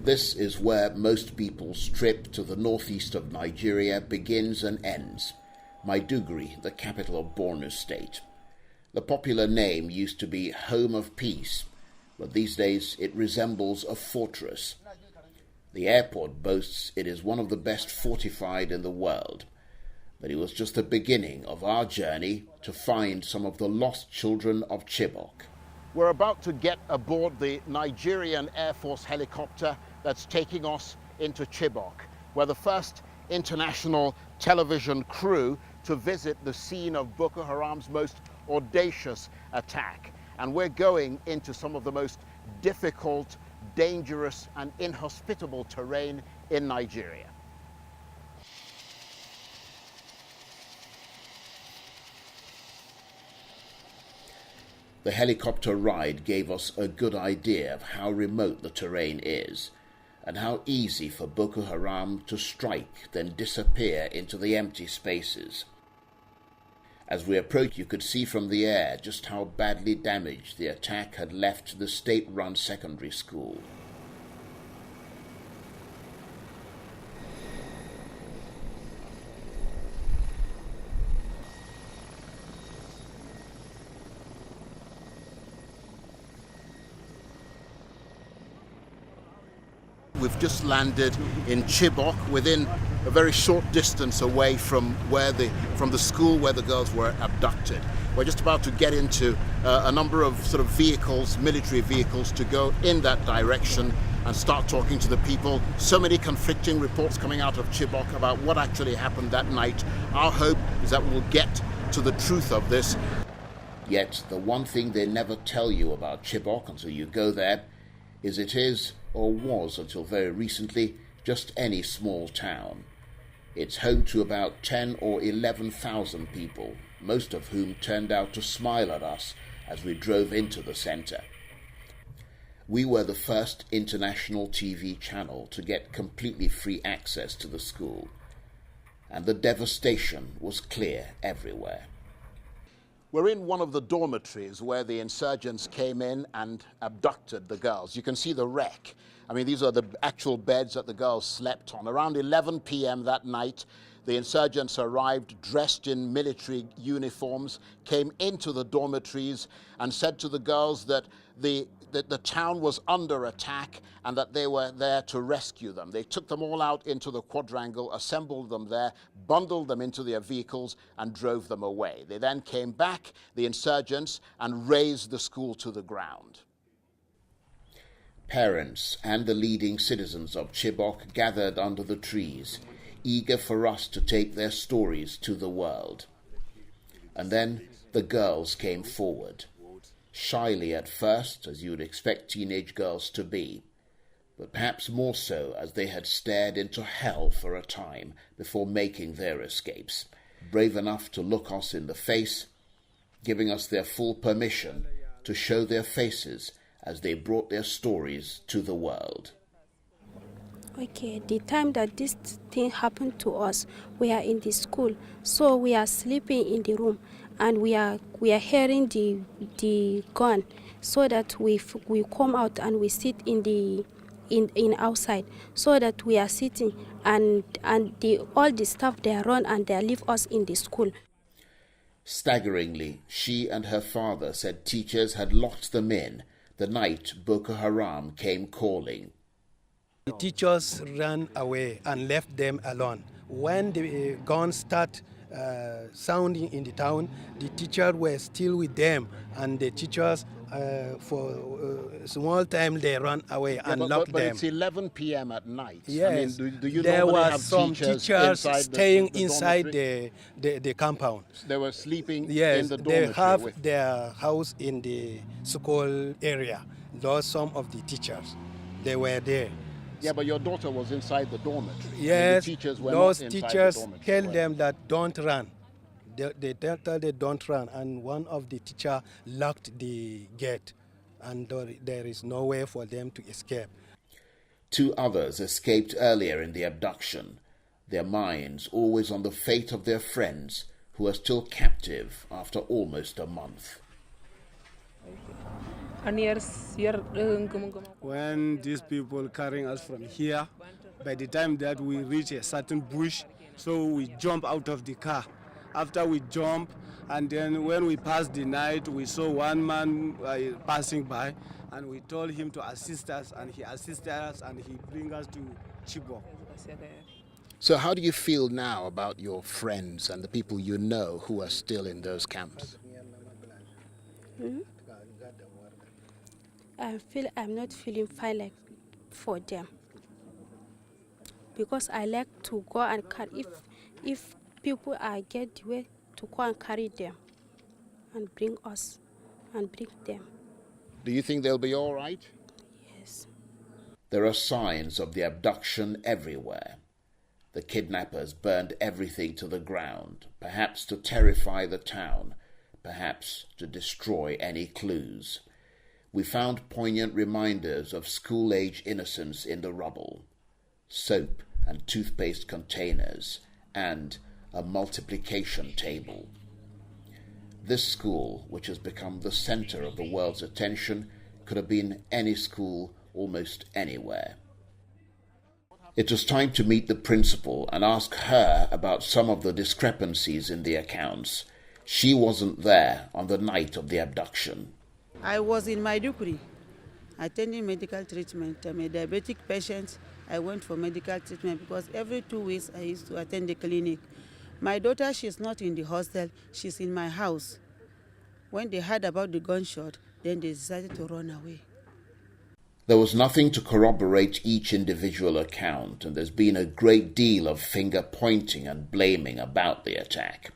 This is where most people's trip to the northeast of Nigeria begins and ends. Maiduguri, the capital of Borno State. The popular name used to be Home of Peace, but these days it resembles a fortress. The airport boasts it is one of the best fortified in the world, but it was just the beginning of our journey to find some of the lost children of Chibok. We're about to get aboard the Nigerian Air Force helicopter that's taking us into Chibok. We're the first international television crew to visit the scene of Boko Haram's most audacious attack. And we're going into some of the most difficult, dangerous, and inhospitable terrain in Nigeria. The helicopter ride gave us a good idea of how remote the terrain is, and how easy for Boko Haram to strike, then disappear into the empty spaces. As we approached, you could see from the air just how badly damaged the attack had left the state-run secondary school. We've just landed in Chibok, within a very short distance away from the school where the girls were abducted. We're just about to get into a number of sort of vehicles, military vehicles, to go in that direction and start talking to the people. So many conflicting reports coming out of Chibok about what actually happened that night. Our hope is that we'll get to the truth of this. Yet the one thing they never tell you about Chibok until you go there is it is, or was until very recently, just any small town. It's home to about 10 or 11,000 people, most of whom turned out to smile at us as we drove into the centre. We were the first international TV channel to get completely free access to the school, and the devastation was clear everywhere. We're in one of the dormitories where the insurgents came in and abducted the girls. You can see the wreck. I mean, these are the actual beds that the girls slept on. Around 11 p.m. that night, the insurgents arrived dressed in military uniforms, came into the dormitories and said to the girls that the town was under attack and that they were there to rescue them. They took them all out into the quadrangle, assembled them there, bundled them into their vehicles and drove them away. They then came back, the insurgents, and razed the school to the ground. Parents and the leading citizens of Chibok gathered under the trees, eager for us to take their stories to the world. And then the girls came forward. Shyly at first, as you would expect teenage girls to be, but perhaps more so as they had stared into hell for a time before making their escapes, brave enough to look us in the face, giving us their full permission to show their faces as they brought their stories to the world. Okay, the time that this thing happened to us, we are in the school, so we are sleeping in the room, and we are hearing the gun, so that we come out and we sit in outside, so that we are sitting and all the staff they run and they leave us in the school. Staggeringly, she and her father said teachers had locked them in the night Boko Haram came calling. The teachers ran away and left them alone. When the guns start sounding in the town, the teachers were still with them, and the teachers, for a small time, they ran away and locked them. But it's 11 p.m. at night. Yes, I mean, do you there normally were have some teachers staying inside the compound. They were sleeping yes, in the dormitory. They have their house in the school area. Those some of the teachers, they were there. Yeah, but your daughter was inside the dormitory. Yes, the teachers were those not inside teachers the dormitory. tell them that don't run. They tell them don't run, and one of the teachers locked the gate, and there is no way for them to escape. 2 others escaped earlier in the abduction, their minds always on the fate of their friends who are still captive after almost a month. When these people carrying us from here, by the time that we reach a certain bush, so we jump out of the car. After we jump, and then when we passed the night, we saw one man passing by, and we told him to assist us, and he assisted us, and he bring us to Chibok. So how do you feel now about your friends and the people you know who are still in those camps? I'm not feeling fine like for them, because I like to go and carry, if people are get the way to go and carry them and bring us and bring them. Do you think they'll be all right? Yes. There are signs of the abduction everywhere. The kidnappers burned everything to the ground, perhaps to terrify the town, perhaps to destroy any clues. We found poignant reminders of school-age innocence in the rubble, soap and toothpaste containers, and a multiplication table. This school, which has become the center of the world's attention, could have been any school almost anywhere. It was time to meet the principal and ask her about some of the discrepancies in the accounts. She wasn't there on the night of the abduction. I was in Maiduguri attending medical treatment. I'm a diabetic patient. I went for medical treatment because every 2 weeks I used to attend the clinic. My daughter, she's not in the hostel, she's in my house. When they heard about the gunshot, then they decided to run away. There was nothing to corroborate each individual account, and there's been a great deal of finger-pointing and blaming about the attack.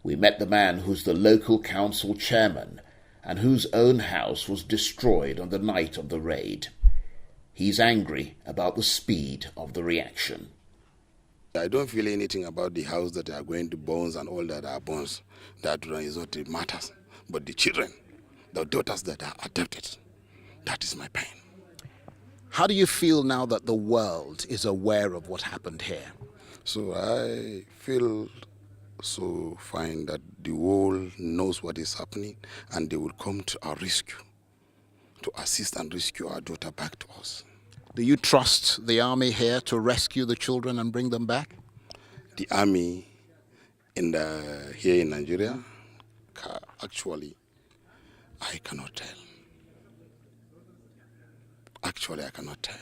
We met the man who's the local council chairman and whose own house was destroyed on the night of the raid. He's angry about the speed of the reaction. I don't feel anything about the house that are going to bones and all that are bones. That is what it matters. But the children, the daughters that are adopted, that is my pain. How do you feel now that the world is aware of what happened here? So I feel so fine that the world knows what is happening and they will come to our rescue, to assist and rescue our daughter back to us. Do you trust the army here to rescue the children and bring them back? The army here in Nigeria, actually, I cannot tell. Actually, I cannot tell.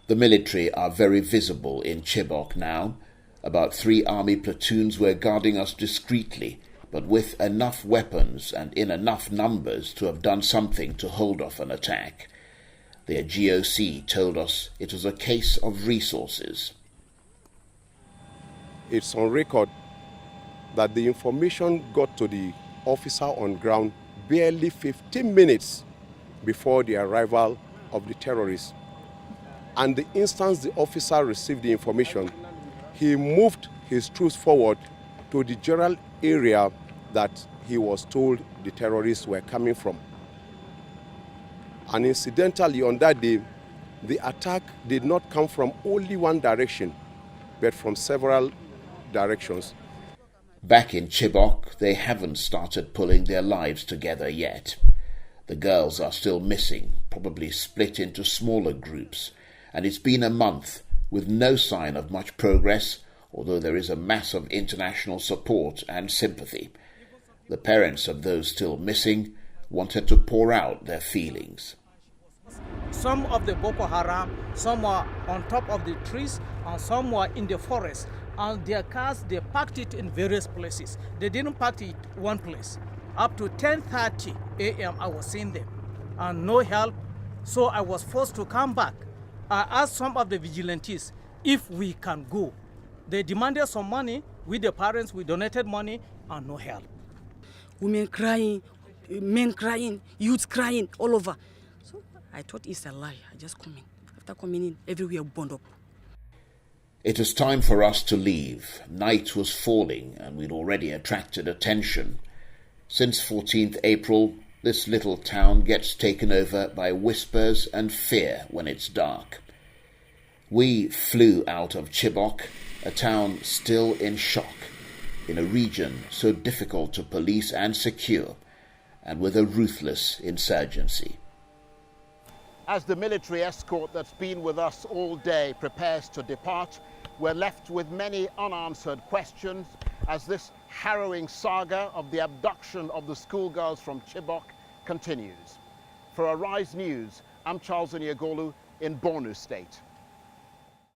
The military are very visible in Chibok now. About 3 army platoons were guarding us discreetly, but with enough weapons and in enough numbers to have done something to hold off an attack. Their GOC told us it was a case of resources. It's on record that the information got to the officer on ground barely 15 minutes before the arrival of the terrorists. And the instant the officer received the information, he moved his troops forward to the general area that he was told the terrorists were coming from. And incidentally, on that day, the attack did not come from only one direction, but from several directions. Back in Chibok, they haven't started pulling their lives together yet. The girls are still missing, probably split into smaller groups, and it's been a month with no sign of much progress, although there is a mass of international support and sympathy. The parents of those still missing wanted to pour out their feelings. Some of the Boko Haram, some were on top of the trees, and some were in the forest. And their cars, they parked it in various places. They didn't park it one place. Up to 10:30 a.m. I was seeing them, and no help. So I was forced to come back. I asked some of the vigilantes if we can go. They demanded some money. We, the parents, we donated money, and no help. Women crying, men crying, youths crying all over. So I thought it's a lie. I just come in. After coming in, everywhere burned up. It was time for us to leave. Night was falling, and we'd already attracted attention. Since 14th April, this little town gets taken over by whispers and fear when it's dark. We flew out of Chibok, a town still in shock, in a region so difficult to police and secure, and with a ruthless insurgency. As the military escort that's been with us all day prepares to depart, we're left with many unanswered questions as this harrowing saga of the abduction of the schoolgirls from Chibok continues. For Arise News, I'm Charles Onyegolu in Borno State.